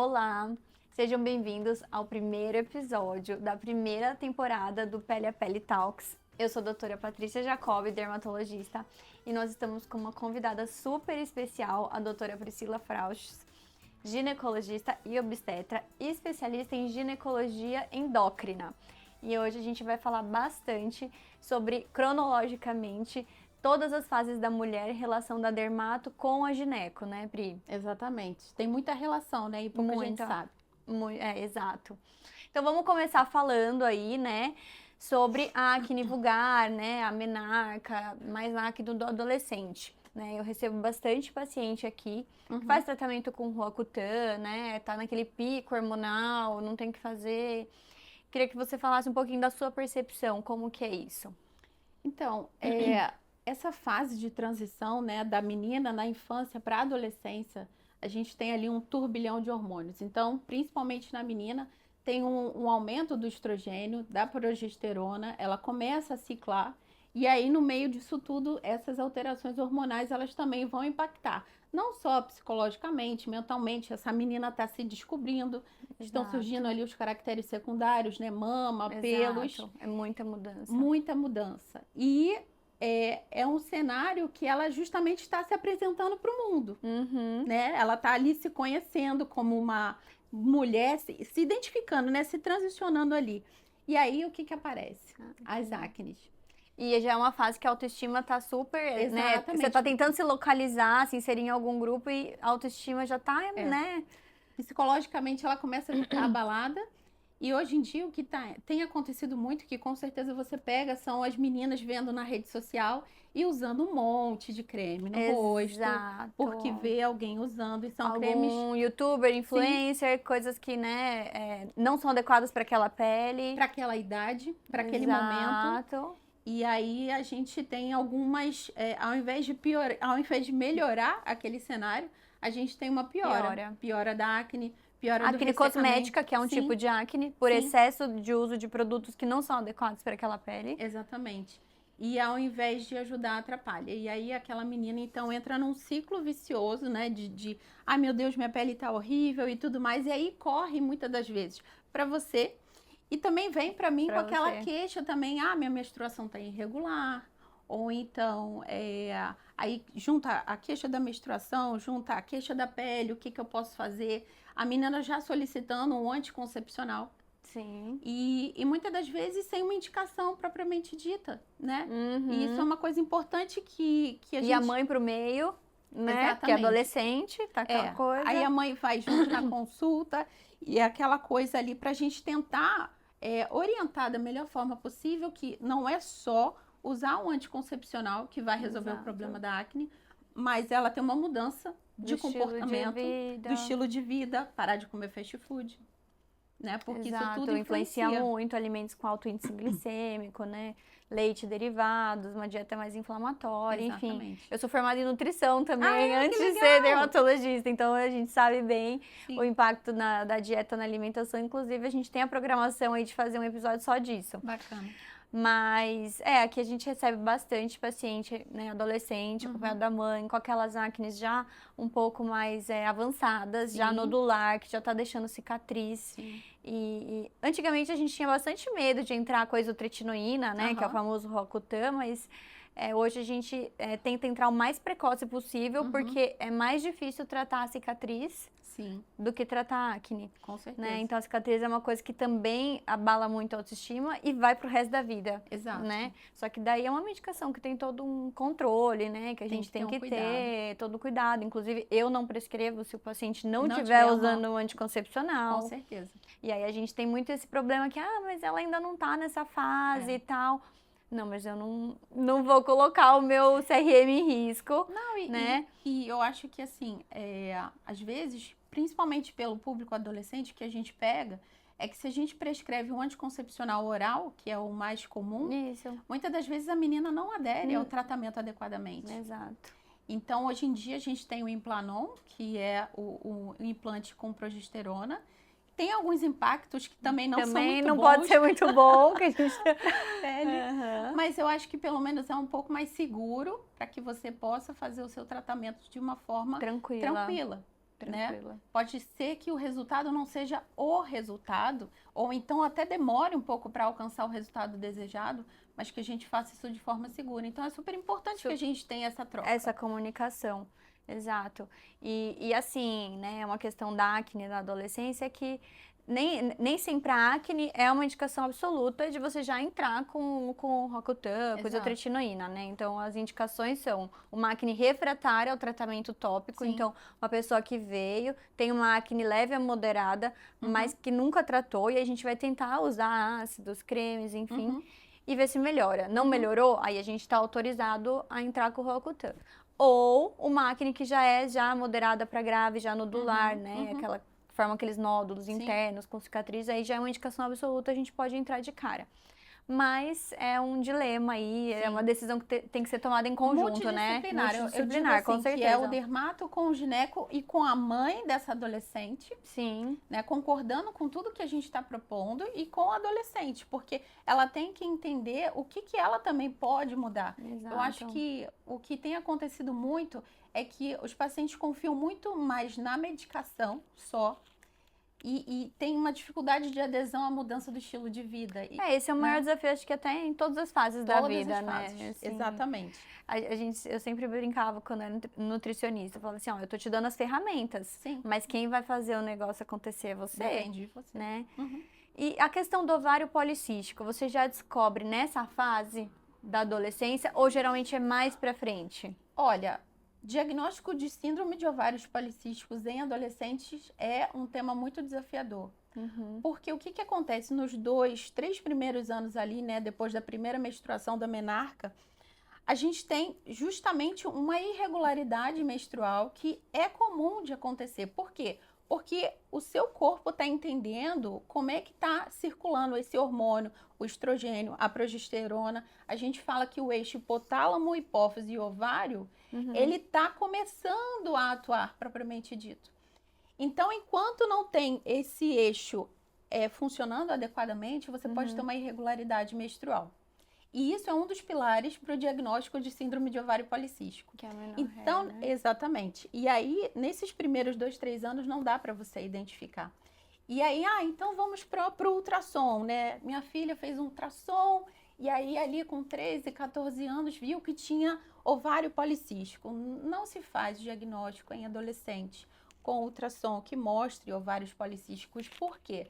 Olá, sejam bem-vindos ao primeiro episódio da primeira temporada do Pele a Pele Talks. Eu sou a doutora Patrícia Jacobi, dermatologista, e nós estamos com uma convidada super especial, a doutora Priscila Frauches, ginecologista e obstetra e especialista em ginecologia endócrina. E hoje a gente vai falar bastante sobre, cronologicamente, todas as fases da mulher em relação da dermato com a gineco, né, Pri? Exatamente. Tem muita relação, né? E pouca gente sabe. Exato. Então vamos começar falando aí, né, sobre a acne vulgar, né, a menarca, mais a acne do adolescente. Né, eu recebo bastante paciente aqui que faz tratamento com Roacutan, né, tá naquele pico hormonal, não tem o que fazer. Queria que você falasse um pouquinho da sua percepção, como que é isso? Então, essa fase de transição, né, da menina na infância para a adolescência, a gente tem ali um turbilhão de hormônios. Então, principalmente na menina, tem um aumento do estrogênio, da progesterona, ela começa a ciclar. E aí, no meio disso tudo, essas alterações hormonais, elas também vão impactar. Não só psicologicamente, mentalmente, essa menina está se descobrindo, estão surgindo ali os caracteres secundários, né? Mama, pelos. É muita mudança. Muita mudança. E é um cenário que ela justamente está se apresentando para o mundo, né? Ela está ali se conhecendo como uma mulher, se identificando, né? Se transicionando ali. E aí, o que aparece? As acnes. E já é uma fase que a autoestima tá super, Exatamente. né? Você tá tentando se localizar, se inserir em algum grupo e a autoestima já tá, né? Psicologicamente, ela começa a ficar abalada. E hoje em dia, o que tem acontecido muito, que com certeza você pega, são as meninas vendo na rede social e usando um monte de creme no rosto. Porque vê alguém usando, e são cremes... Algum youtuber, influencer, coisas que, né, não são adequadas para aquela pele. Para aquela idade, para aquele momento. E aí a gente tem algumas, ao invés de melhorar aquele cenário, a gente tem uma piora. Piora da acne, piora do acne cosmética, que é um tipo de acne, por excesso de uso de produtos que não são adequados para aquela pele. Exatamente. E ao invés de ajudar, atrapalha. E aí aquela menina, então, entra num ciclo vicioso, né? Ai, meu Deus, minha pele tá horrível e tudo mais. E aí corre, muitas das vezes, para você. E também vem para mim com aquela queixa também, minha menstruação tá irregular, ou então, aí junta a queixa da menstruação, junta a queixa da pele, o que eu posso fazer? A menina já solicitando um anticoncepcional. Sim. E muitas das vezes sem uma indicação propriamente dita, né? E isso é uma coisa importante que a gente... E a mãe pro meio, né? Exatamente. Porque é adolescente, tá aquela coisa. Aí a mãe vai junto na consulta e é aquela coisa ali pra gente tentar orientar da melhor forma possível, que não é só usar um anticoncepcional que vai resolver o problema da acne, mas ela tem uma mudança de comportamento, do estilo de vida, parar de comer fast food, né? Porque isso tudo influencia muito, alimentos com alto índice glicêmico, né? Leite, derivados, uma dieta mais inflamatória, enfim. Eu sou formada em nutrição também, antes de ser dermatologista, então a gente sabe bem o impacto da dieta na alimentação. Inclusive, a gente tem a programação aí de fazer um episódio só disso. Bacana. Mas, aqui a gente recebe bastante paciente, né, adolescente, acompanhado da mãe, com aquelas acnes já um pouco mais avançadas, já nodular, que já tá deixando cicatriz. E antigamente a gente tinha bastante medo de entrar com a isotretinoína, né, que é o famoso Roacutan, mas hoje a gente tenta entrar o mais precoce possível, porque é mais difícil tratar a cicatriz do que tratar a acne. Com certeza. Né? Então a cicatriz é uma coisa que também abala muito a autoestima e vai pro resto da vida. Exato. Né? Só que daí é uma medicação que tem todo um controle, né? Que a gente tem que ter todo cuidado. Inclusive, eu não prescrevo se o paciente não tiver usando um anticoncepcional. Com certeza. E aí a gente tem muito esse problema que, mas ela ainda não tá nessa fase e tal. Não, mas eu não vou colocar o meu CRM em risco, né? E eu acho que, assim, às vezes, principalmente pelo público adolescente que a gente pega, é que se a gente prescreve um anticoncepcional oral, que é o mais comum, muitas das vezes a menina não adere ao tratamento adequadamente. Exato. Então, hoje em dia, a gente tem o Implanon, que é o implante com progesterona. Tem alguns impactos que também não são muito bons. Também não pode ser muito bom, que a gente pele. Mas eu acho que pelo menos é um pouco mais seguro para que você possa fazer o seu tratamento de uma forma tranquila. né? Tranquila. Pode ser que o resultado não seja o resultado, ou então até demore um pouco para alcançar o resultado desejado, mas que a gente faça isso de forma segura. Então é super importante que a gente tenha essa troca. Essa comunicação, exato. E assim, né, é uma questão da acne na adolescência que nem sempre a acne é uma indicação absoluta de você já entrar com Roacutan, com isotretinoína, né? Então, as indicações são uma acne refratária ao tratamento tópico. Sim. Então, uma pessoa que veio, tem uma acne leve a moderada, mas que nunca tratou, e a gente vai tentar usar ácidos, cremes, enfim, e ver se melhora. Não melhorou, aí a gente está autorizado a entrar com o Roacutan. Ou uma acne que já é moderada para grave, já nodular, né? Aquela forma aqueles nódulos internos com cicatriz, aí já é uma indicação absoluta, a gente pode entrar de cara. Mas é um dilema aí, é uma decisão que tem que ser tomada em conjunto, né? Multidisciplinar, com certeza. Que é o dermato com o gineco e com a mãe dessa adolescente. Sim. Né, concordando com tudo que a gente está propondo e com a adolescente, porque ela tem que entender o que ela também pode mudar. Exato. Eu acho que o que tem acontecido muito é que os pacientes confiam muito mais na medicação só e tem uma dificuldade de adesão à mudança do estilo de vida. Esse é o maior desafio, acho que até em todas as fases da vida, né? Assim, exatamente. Eu sempre brincava quando era nutricionista, eu falava assim, ó, eu tô te dando as ferramentas, mas quem vai fazer o negócio acontecer é você. Depende de você. Né? E a questão do ovário policístico, você já descobre nessa fase da adolescência ou geralmente é mais pra frente? Olha, diagnóstico de síndrome de ovários policísticos em adolescentes é um tema muito desafiador. Porque o que acontece nos 2, 3 primeiros anos ali, né, depois da primeira menstruação da menarca, a gente tem justamente uma irregularidade menstrual que é comum de acontecer. Por quê? Porque o seu corpo está entendendo como é que está circulando esse hormônio, o estrogênio, a progesterona. A gente fala que o eixo hipotálamo, hipófise e ovário, ele está começando a atuar, propriamente dito. Então, enquanto não tem esse eixo funcionando adequadamente, você pode ter uma irregularidade menstrual. E isso é um dos pilares para o diagnóstico de síndrome de ovário policístico. Que é a menor então, né? Exatamente. E aí, nesses primeiros 2, 3 anos, não dá para você identificar. E aí, então vamos para o ultrassom, né? Minha filha fez um ultrassom e aí ali com 13, 14 anos viu que tinha ovário policístico. Não se faz diagnóstico em adolescente com ultrassom que mostre ovários policísticos. Por quê?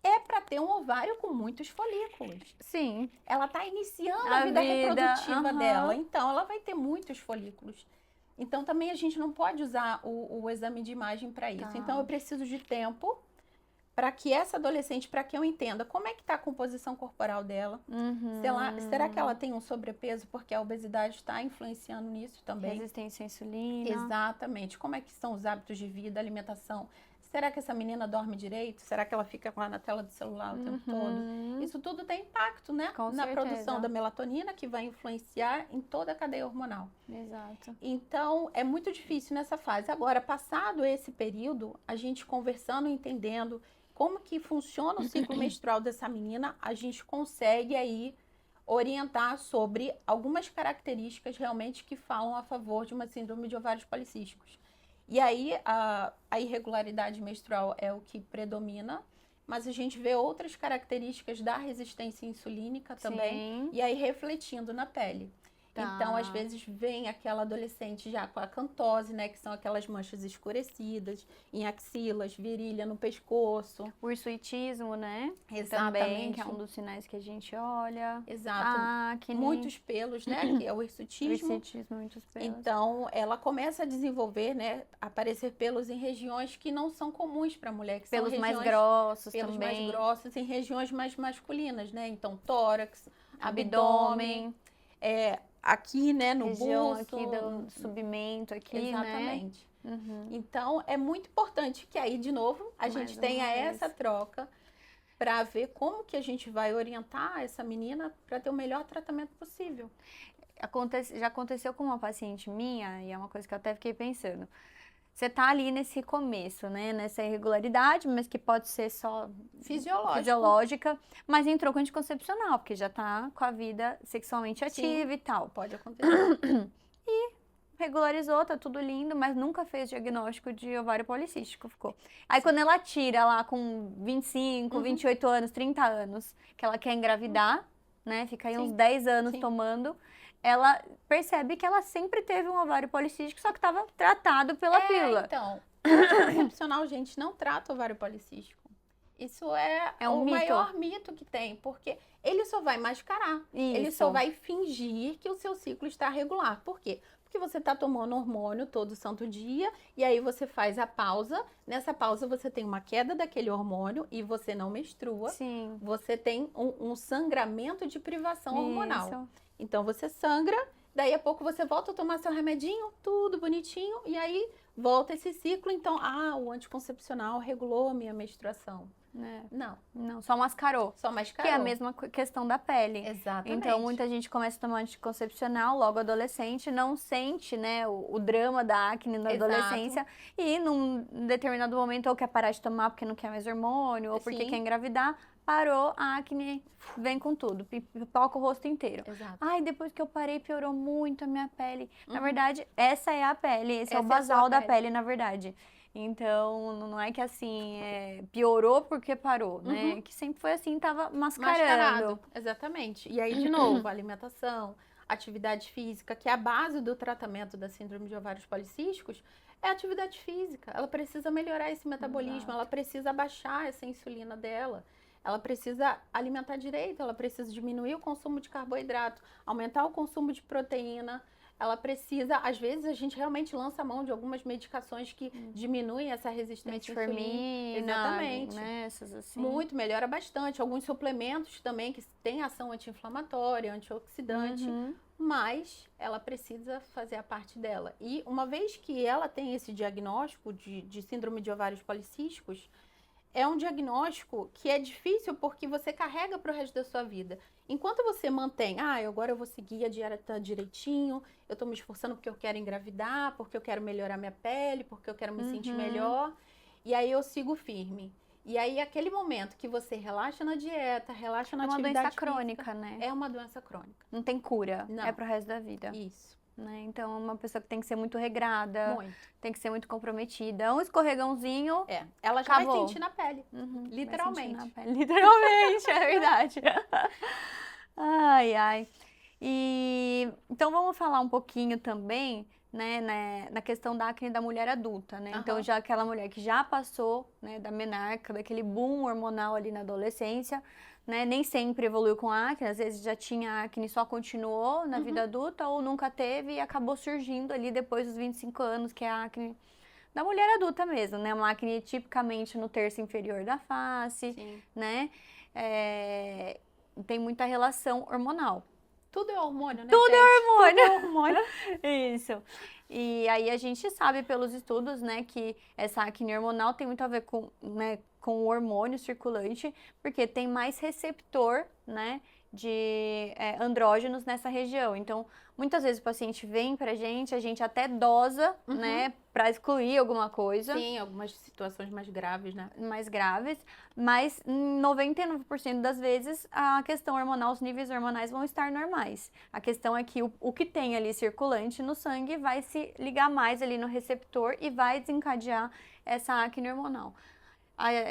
É para ter um ovário com muitos folículos. Sim. Ela está iniciando a vida reprodutiva dela, então ela vai ter muitos folículos. Então também a gente não pode usar o exame de imagem para isso. Então eu preciso de tempo para que essa adolescente, para que eu entenda como é que está a composição corporal dela. Será que ela tem um sobrepeso porque a obesidade está influenciando nisso também? Resistência à insulina. Exatamente. Como é que são os hábitos de vida, alimentação? Será que essa menina dorme direito? Será que ela fica lá na tela do celular o tempo todo? Isso tudo tem impacto, né? Na produção da melatonina, que vai influenciar em toda a cadeia hormonal. Exato. Então, é muito difícil nessa fase. Agora, passado esse período, a gente conversando, entendendo como que funciona o ciclo menstrual dessa menina, a gente consegue aí orientar sobre algumas características realmente que falam a favor de uma síndrome de ovários policísticos. E aí, a irregularidade menstrual é o que predomina, mas a gente vê outras características da resistência insulínica também, e aí refletindo na pele. Então, às vezes, vem aquela adolescente já com a acantose, né? Que são aquelas manchas escurecidas em axilas, virilha, no pescoço. O hirsutismo, né? Exatamente. Também, que é um dos sinais que a gente olha. Exato. Muitos pelos, né? Que é o hirsutismo. O hirsutismo, muitos pelos. Então, ela começa a desenvolver, né? Aparecer pelos em regiões que não são comuns para a mulher. Que pelos são mais grossos pelos também. Pelos mais grossos em regiões mais masculinas, né? Então, tórax, abdômen. Aqui, né, no região busto. Aqui do submento, aqui, exatamente. Né? Então, é muito importante que aí, de novo, a gente tenha essa troca para ver como que a gente vai orientar essa menina para ter o melhor tratamento possível. Já aconteceu com uma paciente minha, e é uma coisa que eu até fiquei pensando. Você tá ali nesse começo, né? Nessa irregularidade, mas que pode ser só fisiológica, mas entrou com anticoncepcional, porque já tá com a vida sexualmente ativa e tal. Pode acontecer. E regularizou, tá tudo lindo, mas nunca fez diagnóstico de ovário policístico, ficou. Aí quando ela tira lá com 25, 28 anos, 30 anos, que ela quer engravidar, né? Fica aí uns 10 anos tomando, ela percebe que ela sempre teve um ovário policístico, só que estava tratado pela pílula. Então, o anticoncepcional, gente, não trata ovário policístico. Isso é um o mito. maior mito que tem, porque ele só vai mascarar. Ele só vai fingir que o seu ciclo está regular. Por quê? Porque você está tomando hormônio todo santo dia, e aí você faz a pausa. Nessa pausa você tem uma queda daquele hormônio e você não menstrua. Sim. Você tem um sangramento de privação hormonal. Então você sangra, daí a pouco você volta a tomar seu remedinho, tudo bonitinho, e aí volta esse ciclo. Então, o anticoncepcional regulou a minha menstruação. Não, só mascarou. Só mascarou. Que é a mesma questão da pele. Exatamente. Então, muita gente começa a tomar anticoncepcional logo adolescente, não sente, né, o drama da acne na adolescência e num determinado momento ou quer parar de tomar porque não quer mais hormônio ou porque quer engravidar, parou, a acne vem com tudo, pipoca o rosto inteiro. Exato. Ai, depois que eu parei piorou muito a minha pele. Na verdade, essa é a pele, esse é o basal da pele, na verdade. Então, não é que assim, piorou porque parou, né? Que sempre foi assim, tava mascarando. Exatamente. E aí, de novo, alimentação, atividade física, que é a base do tratamento da síndrome de ovários policísticos, é a atividade física. Ela precisa melhorar esse metabolismo, ela precisa abaixar essa insulina dela. Ela precisa alimentar direito, ela precisa diminuir o consumo de carboidrato, aumentar o consumo de proteína. Ela precisa, às vezes a gente realmente lança a mão de algumas medicações que diminuem essa resistência à insulina. Exatamente. Né? Essas assim. Muito, melhora bastante. Alguns suplementos também que têm ação anti-inflamatória, antioxidante, mas ela precisa fazer a parte dela. E uma vez que ela tem esse diagnóstico de síndrome de ovários policísticos, é um diagnóstico que é difícil porque você carrega para o resto da sua vida. Enquanto você mantém, agora eu vou seguir a dieta direitinho, eu estou me esforçando porque eu quero engravidar, porque eu quero melhorar minha pele, porque eu quero me sentir melhor, e aí eu sigo firme. E aí, aquele momento que você relaxa na dieta, relaxa na atividade física... É uma doença crônica, né? É uma doença crônica. Não tem cura, Não. É pro resto da vida. Isso. Né? Então, é uma pessoa que tem que ser muito regrada, Muito. Tem que ser muito comprometida. Um escorregãozinho, ela já vai sentir na pele, literalmente. Vai sentir na pele. Literalmente, é verdade. Ai. E então, vamos falar um pouquinho também, né, na questão da acne da mulher adulta, né? Então, já aquela mulher que já passou, né, da menarca, daquele boom hormonal ali na adolescência, né? Nem sempre evoluiu com acne, às vezes já tinha acne e só continuou na vida adulta ou nunca teve e acabou surgindo ali depois dos 25 anos, que é a acne da mulher adulta mesmo, né? Uma acne tipicamente no terço inferior da face, né? Tem muita relação hormonal. Tudo é hormônio, né, Tudo gente? é hormônio. Tudo é hormônio. Isso. E aí a gente sabe pelos estudos, né, que essa acne hormonal tem muito a ver com, né, com o hormônio circulante, porque tem mais receptor, né, de andrógenos nessa região. Então, muitas vezes o paciente vem pra gente, a gente até dosa, né, pra excluir alguma coisa. Sim, algumas situações mais graves, né? Mais graves, mas 99% das vezes a questão hormonal, os níveis hormonais vão estar normais. A questão é que o que tem ali circulante no sangue vai se ligar mais ali no receptor e vai desencadear essa acne hormonal.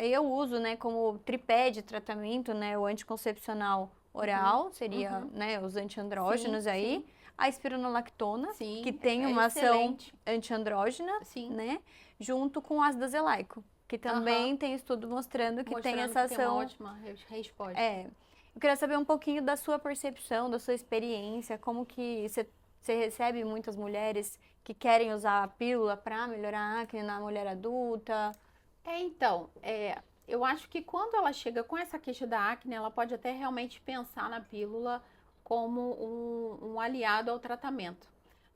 Eu uso, né, como tripé de tratamento, né, o anticoncepcional oral, seria, né, os antiandrógenos aí. A espironolactona, que tem uma ação antiandrógena, né, junto com o ácido azelaico, que também tem estudo mostrando que tem essa ação. Tem uma ótima resposta. Eu queria saber um pouquinho da sua percepção, da sua experiência, como que você recebe muitas mulheres que querem usar a pílula para melhorar a acne na mulher adulta? Então, eu acho que quando ela chega com essa queixa da acne, ela pode até realmente pensar na pílula como um aliado ao tratamento.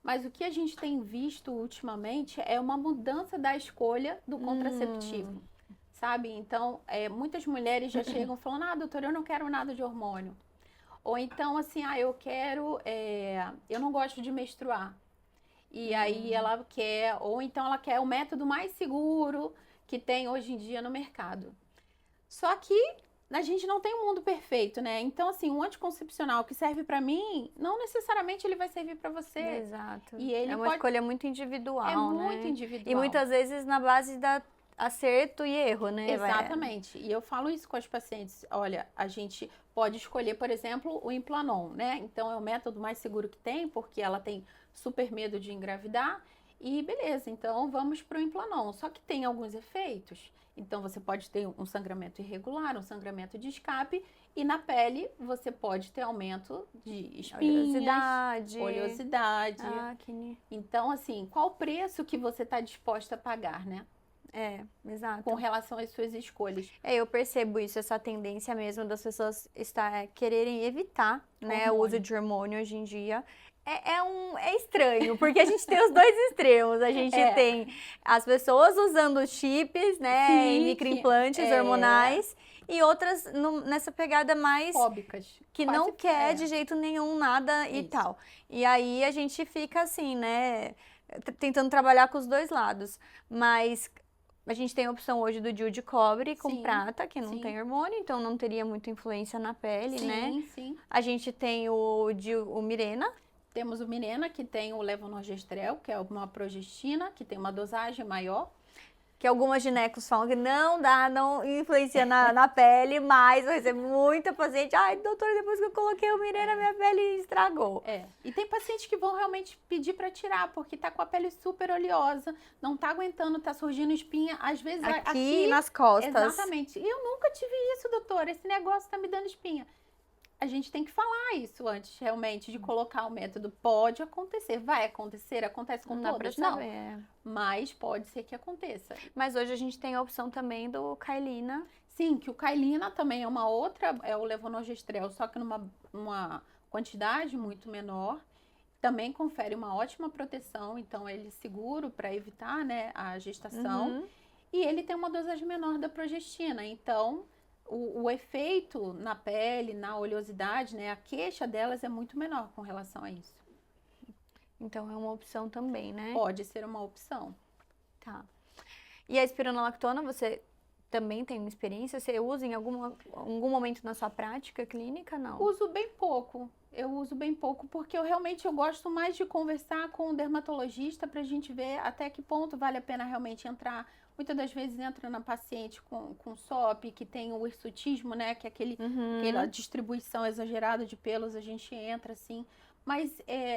Mas o que a gente tem visto ultimamente é uma mudança da escolha do contraceptivo, sabe? Então, muitas mulheres já chegam falando, doutora, eu não quero nada de hormônio. Ou então, assim, eu não gosto de menstruar. E aí ela quer, ou então ela quer o método mais seguro que tem hoje em dia no mercado. Só que a gente não tem um mundo perfeito, né? Então, assim, um anticoncepcional que serve pra mim, não necessariamente ele vai servir pra você. Exato. E ele é uma pode... escolha muito individual, É muito né? individual. E muitas vezes na base da acerto e erro, né? Exatamente. E eu falo isso com as pacientes. Olha, a gente pode escolher, por exemplo, o Implanon, né? Então, é o método mais seguro que tem, porque ela tem super medo de engravidar. E beleza, então vamos para o Implanon. Só que tem alguns efeitos. Então, você pode ter um sangramento irregular, um sangramento de escape. E na pele, você pode ter aumento de espinhas, oleosidade. Acne. Então, assim, qual o preço que você está disposta a pagar, né? Exato. Com relação às suas escolhas. Eu percebo isso, essa tendência mesmo das pessoas quererem evitar, né, o uso de hormônio hoje em dia. É estranho, porque a gente tem os dois extremos. A gente tem as pessoas usando chips, né, e microimplantes hormonais, e outras nessa pegada mais fóbicas, que não quer de jeito nenhum nada e tal. E aí a gente fica assim, né, tentando trabalhar com os dois lados. Mas a gente tem a opção hoje do DIU de cobre com prata, que não tem hormônio, então não teria muita influência na pele, né? Sim. A gente tem o Mirena. Temos o Mirena, que tem o levonorgestrel, que é uma progestina, que tem uma dosagem maior. Que algumas ginecos falam que não influencia na pele, mas eu recebo muita paciente. Ai, doutora, depois que eu coloquei o Mirena, minha pele estragou. E tem pacientes que vão realmente pedir para tirar, porque tá com a pele super oleosa, não tá aguentando, tá surgindo espinha, às vezes aqui nas costas. Exatamente. E eu nunca tive isso, doutora, esse negócio tá me dando espinha. A gente tem que falar isso antes, realmente, de colocar o método. Pode acontecer, vai acontecer, acontece com todas, não. Mas pode ser que aconteça. Mas hoje a gente tem a opção também do Cailina. Sim, que o Cailina também é uma outra, é o levonorgestrel, só que numa quantidade muito menor. Também confere uma ótima proteção, então ele é seguro para evitar, né, a gestação. E ele tem uma dosagem menor da progestina, então... O efeito na pele, na oleosidade, né? A queixa delas é muito menor com relação a isso. Então, é uma opção também, né? Pode ser uma opção. Tá. E a espironolactona, você também tem uma experiência? Você usa em algum momento na sua prática clínica, não? Uso bem pouco. Eu uso bem pouco porque eu gosto mais de conversar com o dermatologista pra gente ver até que ponto vale a pena realmente entrar. Muitas das vezes entra na paciente com SOP, que tem o hirsutismo, né? Que é aquela distribuição exagerada de pelos, a gente entra assim. Mas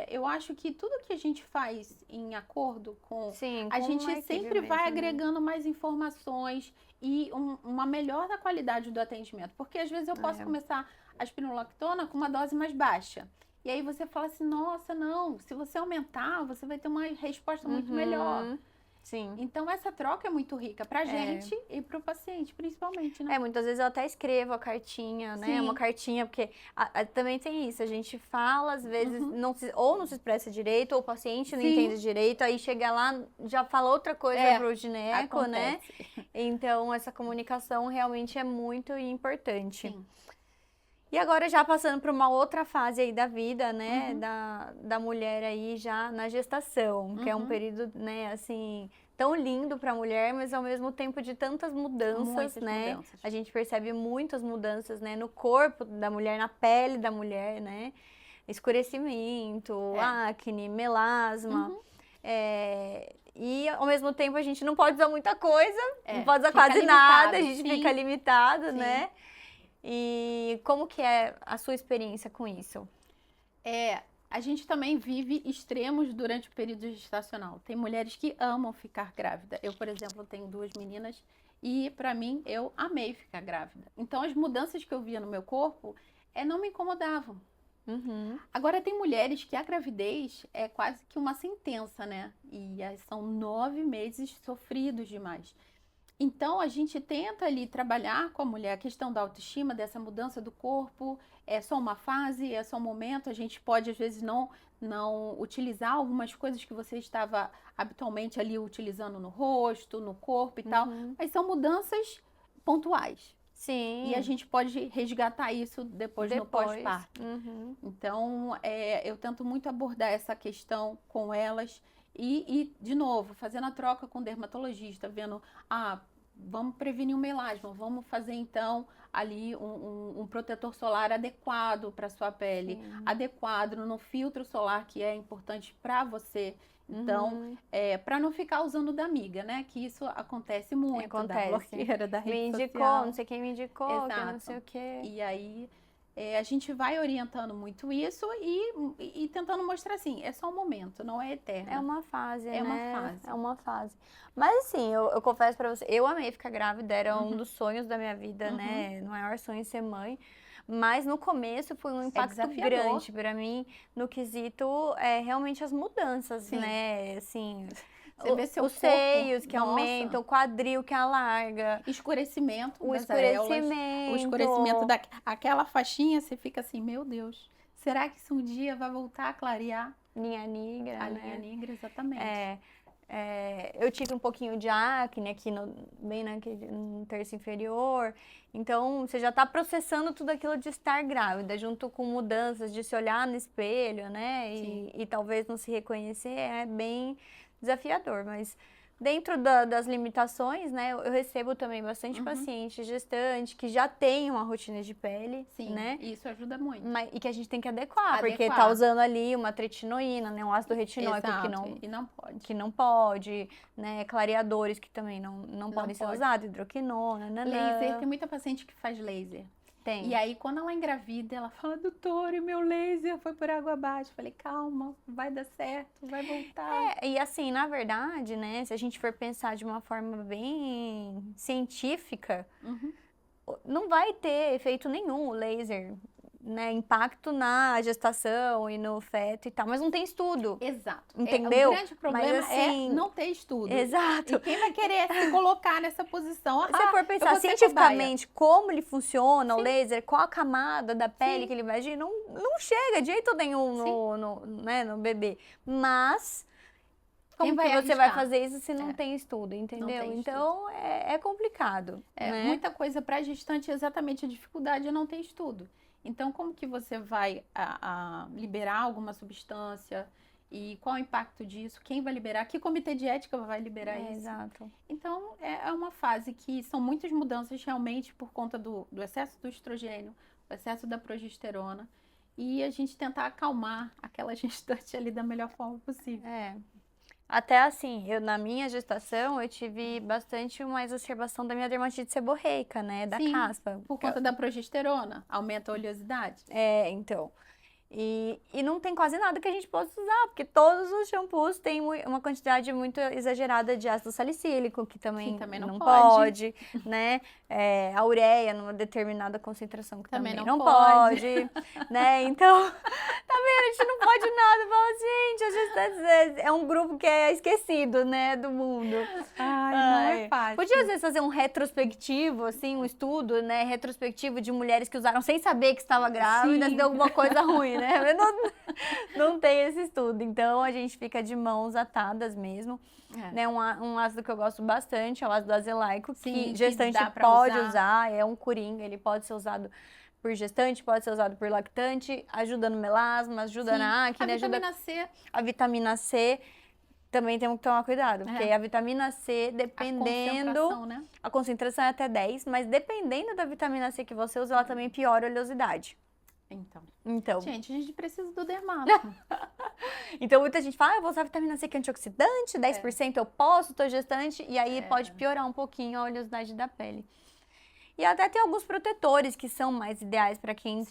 eu acho que tudo que a gente faz em acordo com... a gente sempre vai agregando mais informações e uma melhor da qualidade do atendimento. Porque às vezes eu posso começar a espironolactona com uma dose mais baixa. E aí você fala assim, nossa, não, se você aumentar, você vai ter uma resposta muito melhor. Sim. Então, essa troca é muito rica pra gente e pro paciente, principalmente, né? Muitas vezes eu até escrevo a cartinha, né? Uma cartinha, porque também tem isso, a gente fala, às vezes, não se expressa direito, ou o paciente não entende direito, aí chega lá, já fala outra coisa pro gineco, né? Então, essa comunicação realmente é muito importante. Sim. E agora já passando para uma outra fase aí da vida, né, da mulher aí já na gestação, que é um período, né, assim, tão lindo para a mulher, mas ao mesmo tempo de tantas mudanças, né? A gente percebe muitas mudanças, né, no corpo da mulher, na pele da mulher, né? Escurecimento, acne, melasma. E ao mesmo tempo a gente não pode usar muita coisa, não pode usar quase nada, a gente fica limitado, né? E como que é a sua experiência com isso? A gente também vive extremos durante o período gestacional. Tem mulheres que amam ficar grávida. Eu, por exemplo, tenho 2 meninas e, pra mim, eu amei ficar grávida. Então, as mudanças que eu via no meu corpo não me incomodavam. Agora, tem mulheres que a gravidez é quase que uma sentença, né? E são 9 meses sofridos demais. Então, a gente tenta ali trabalhar com a mulher a questão da autoestima, dessa mudança do corpo, é só uma fase, é só um momento, a gente pode, às vezes, não utilizar algumas coisas que você estava habitualmente ali utilizando no rosto, no corpo e tal, mas são mudanças pontuais. Sim. E a gente pode resgatar isso depois. No pós-parto. Então, eu tento muito abordar essa questão com elas e, de novo, fazendo a troca com o dermatologista, vendo, vamos prevenir o melasma, vamos fazer então ali um protetor solar adequado para sua pele, Sim. adequado no filtro solar que é importante para você. Então, Uhum. para não ficar usando da amiga, né? Que isso acontece muito, da Acontece. blogueira, da Me rede indicou, social. não sei quem me indicou, que eu não Exato. sei o quê. E aí a gente vai orientando muito isso e tentando mostrar assim, é só um momento, não é eterno. É uma fase, né? É uma fase. É uma fase. Mas assim, eu confesso pra você, eu amei ficar grávida, era um Uhum. dos sonhos da minha vida, Uhum. né? O maior sonho é ser mãe. Mas no começo foi um impacto desafiador. grande pra mim, no quesito, realmente as mudanças, Sim. né? Assim, Você vê seu os corpo, seios que nossa. aumentam, o quadril que alarga, Escurecimento o das areolas, escurecimento. o escurecimento daquela faixinha, você fica assim, meu Deus, será que isso um dia vai voltar a clarear? Linha negra, A né? linha negra, exatamente. Eu tive um pouquinho de acne aqui bem no terço inferior. Então, você já está processando tudo aquilo de estar grávida, junto com mudanças de se olhar no espelho, né? E talvez não se reconhecer, é bem desafiador. Mas dentro das limitações, né? Eu recebo também bastante paciente gestante que já tem uma rotina de pele, Sim, né? isso ajuda muito. E que a gente tem que adequar, porque Adequar. tá usando ali uma tretinoína, né? Um ácido retinóico Exato, que não pode, né? Clareadores que também não podem ser pode. usados, hidroquinona, Laser, tem muita paciente que faz laser. Tem. E aí, quando ela engravida, ela fala, doutora, meu laser foi por água abaixo. Eu falei, calma, vai dar certo, vai voltar. E assim, na verdade, né, se a gente for pensar de uma forma bem científica, não vai ter efeito nenhum o laser, né, impacto na gestação e no feto e tal, mas não tem estudo. Exato. Entendeu? O grande problema Mas, assim, é não ter estudo. Exato. E quem vai querer se colocar nessa posição? Se for pensar cientificamente como ele funciona, o laser, qual a camada da pele que ele vai agir, não chega de jeito nenhum no bebê. Mas como que você vai fazer isso se não tem estudo, entendeu? Então é complicado. Né? Muita coisa para gestante, exatamente a dificuldade é não ter estudo. Então, como que você vai liberar alguma substância? E qual o impacto disso? Quem vai liberar? Que comitê de ética vai liberar isso? Exato. Então, é uma fase que são muitas mudanças realmente por conta do excesso do estrogênio, do excesso da progesterona. E a gente tentar acalmar aquela gestante ali da melhor forma possível. Até assim, na minha gestação, eu tive bastante uma exacerbação da minha dermatite seborreica, né? Da caspa. Por conta da progesterona, aumenta a oleosidade. Então. E não tem quase nada que a gente possa usar, porque todos os shampoos têm uma quantidade muito exagerada de ácido salicílico, que também não pode, né? A ureia, numa determinada concentração, que também não pode, né? Então, tá vendo? A gente não pode nada. Fala, gente, a gente é um grupo que é esquecido, né, do mundo. Não é fácil. Podia, às vezes, fazer um retrospectivo, assim, um estudo, né, retrospectivo de mulheres que usaram sem saber que estava grávida, deu alguma coisa ruim, né? Não tem esse estudo. Então, a gente fica de mãos atadas mesmo. Né? Um ácido que eu gosto bastante é o ácido azelaico, que gestante pode usar, é um coringa, ele pode ser usado por gestante, pode ser usado por lactante, ajuda no melasma, ajuda na acne, ajuda a vitamina C. Também temos que tomar cuidado, porque a vitamina C, dependendo... A concentração é até 10, mas dependendo da vitamina C que você usa, ela também piora a oleosidade. Então. Gente, a gente precisa do dermato. Então, muita gente fala, eu vou usar vitamina C que é antioxidante, 10% eu posso, tô gestante, e aí pode piorar um pouquinho a oleosidade da pele. E até tem alguns protetores que são mais ideais para quem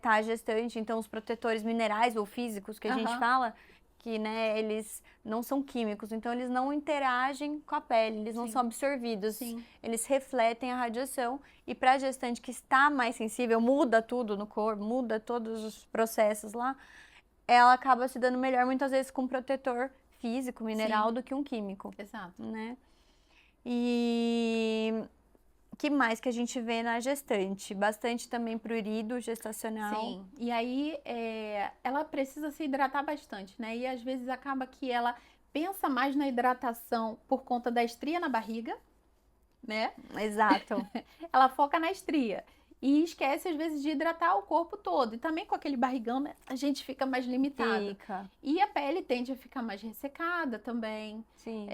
tá gestante. Então, os protetores minerais ou físicos que a gente fala, que né, eles não são químicos, então eles não interagem com a pele, eles não são absorvidos, eles refletem a radiação. E para a gestante que está mais sensível, muda tudo no corpo, muda todos os processos lá, ela acaba se dando melhor muitas vezes com um protetor físico, mineral, do que um químico. Exato. Né? E que mais que a gente vê na gestante? Bastante também prurido gestacional. Sim, e aí ela precisa se hidratar bastante, né? E às vezes acaba que ela pensa mais na hidratação por conta da estria na barriga, né? Exato. Ela foca na estria. e esquece, às vezes, de hidratar o corpo todo. E também com aquele barrigão, né, a gente fica mais limitado. Fica. E a pele tende a ficar mais ressecada também. Sim.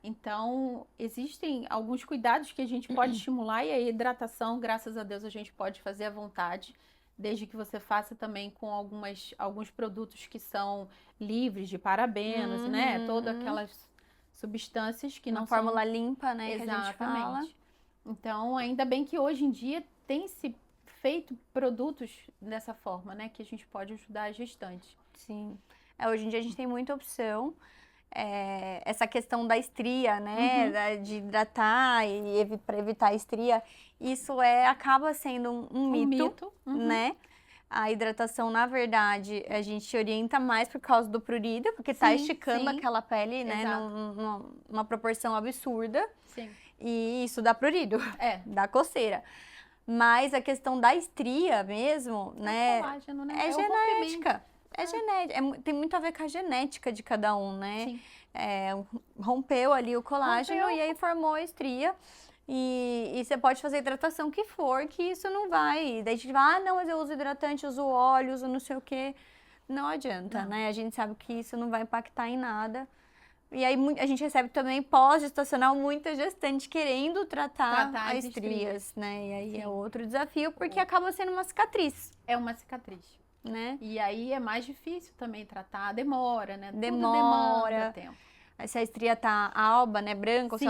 Então, existem alguns cuidados que a gente pode estimular, e a hidratação, graças a Deus, a gente pode fazer à vontade, desde que você faça também com alguns produtos que são livres de parabenos, né? Todas aquelas substâncias que Uma não fórmula limpa, né, que a gente fala. Exatamente. Então, ainda bem que hoje em dia tem se feito produtos dessa forma, né? Que a gente pode ajudar a gestante. Sim. Hoje em dia a gente tem muita opção. Essa questão da estria, né? De hidratar e para evitar a estria, isso acaba sendo um mito, né? A hidratação, na verdade, a gente orienta mais por causa do prurido, porque tá esticando aquela pele, né? Numa proporção absurda. Sim. E isso dá prurido, dá coceira. Mas a questão da estria mesmo, né? Colágeno, né? É genética. É genética. Tem muito a ver com a genética de cada um, né? Sim. Rompeu ali o colágeno e aí formou a estria. E você pode fazer a hidratação que for, que isso não vai. Daí a gente vai, não, mas eu uso hidratante, uso óleo, uso não sei o quê. Não adianta, né? A gente sabe que isso não vai impactar em nada. E aí a gente recebe também pós-gestacional muita gestante querendo tratar as estrias, né? E aí é outro desafio, porque acaba sendo uma cicatriz. É uma cicatriz. Né? E aí é mais difícil também tratar, demora, né? Demora tempo. Se a estria tá alba, né, branca, ou se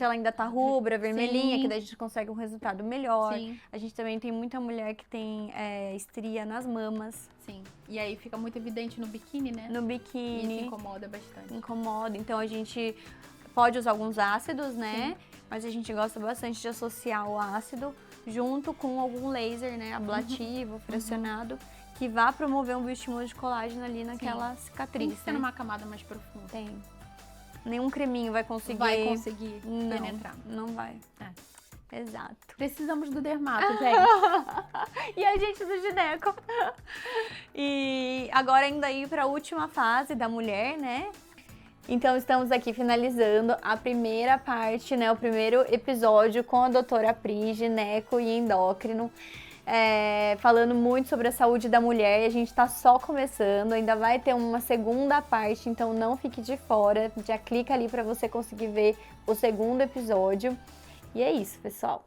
ela ainda tá rubra, vermelhinha, que daí a gente consegue um resultado melhor. Sim. A gente também tem muita mulher que tem estria nas mamas. Sim. E aí fica muito evidente no biquíni, né? No biquíni. Isso incomoda bastante. Incomoda. Então a gente pode usar alguns ácidos, né? Sim. Mas a gente gosta bastante de associar o ácido junto com algum laser, né, ablativo, fracionado, que vá promover um bioestímulo de colágeno ali naquela cicatriz. Tem que ser numa camada mais profunda. Tem. Nenhum creminho vai conseguir penetrar. Não vai. Exato. Precisamos do dermato, gente. E a gente do gineco. E agora ainda ir para a última fase da mulher, né? Então estamos aqui finalizando a primeira parte, né? O primeiro episódio com a doutora Pri, gineco e endócrino. Falando muito sobre a saúde da mulher, e a gente tá só começando, ainda vai ter uma segunda parte, então não fique de fora, já clica ali para você conseguir ver o segundo episódio. E é isso, pessoal.